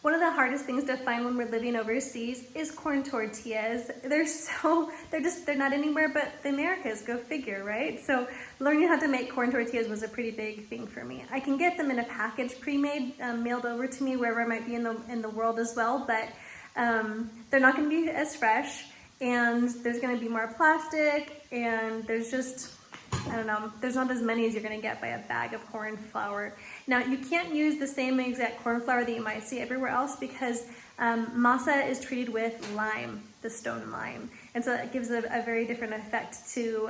One of the hardest things to find when we're living overseas is corn tortillas. They're not anywhere but the Americas, go figure, right? So learning how to make corn tortillas was a pretty big thing for me. I can get them in a package pre-made, mailed over to me wherever I might be in the world as well, but they're not gonna be as fresh, and there's gonna be more plastic, and there's just, I don't know, there's not as many as you're gonna get by a bag of corn flour. Now, you can't use the same exact corn flour that you might see everywhere else because masa is treated with lime, the stone lime. And so that gives a very different effect to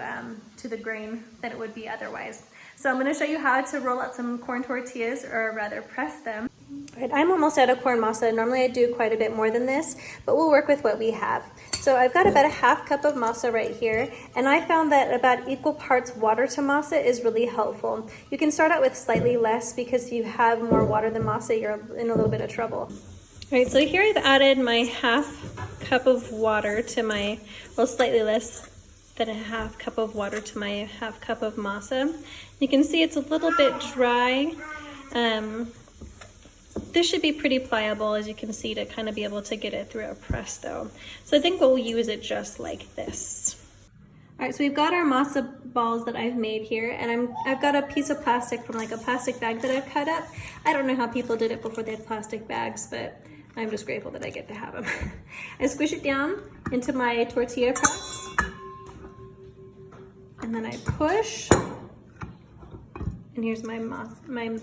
the grain than it would be otherwise. So I'm gonna show you how to roll out some corn tortillas, or rather press them. All right, I'm almost out of corn masa. Normally I do quite a bit more than this, but we'll work with what we have. So I've got about a half cup of masa right here, and I found that about equal parts water to masa is really helpful. You can start out with slightly less because if you have more water than masa, you're in a little bit of trouble. All right, so here I've added my half cup of water to my, well, slightly less than a half cup of water to my half cup of masa. You can see it's a little bit dry. This should be pretty pliable, as you can see, to kind of be able to get it through a press though. So I think we'll use it just like this. All right, so we've got our masa balls that I've made here, and I've got a piece of plastic from like a plastic bag that I've cut up. I don't know how people did it before they had plastic bags, but I'm just grateful that I get to have them. I squish it down into my tortilla press, and then I push, and here's my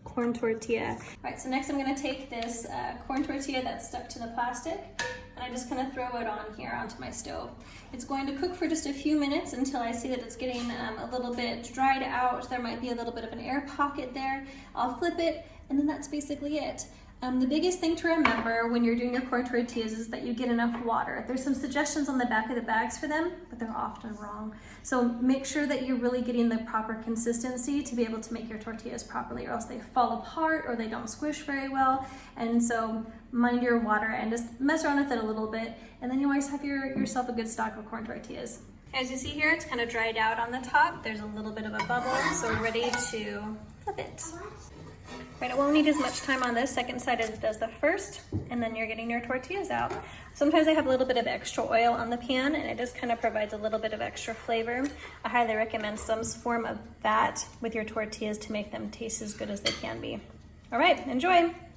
corn tortilla. All right, so next I'm gonna take this corn tortilla that's stuck to the plastic, and I just kind of throw it on here onto my stove. It's going to cook for just a few minutes until I see that it's getting a little bit dried out. There might be a little bit of an air pocket there. I'll flip it, and then that's basically it. The biggest thing to remember when you're doing your corn tortillas is that you get enough water. There's some suggestions on the back of the bags for them, but they're often wrong. So make sure that you're really getting the proper consistency to be able to make your tortillas properly, or else they fall apart or they don't squish very well. And so mind your water and just mess around with it a little bit, and then you always have yourself a good stock of corn tortillas. As you see here, it's kind of dried out on the top. There's a little bit of a bubble, so we're ready to flip it. Right, it won't need as much time on this second side as it does the first, and then you're getting your tortillas out. Sometimes I have a little bit of extra oil on the pan, and it just kind of provides a little bit of extra flavor. I highly recommend some form of that with your tortillas to make them taste as good as they can be. All right, enjoy.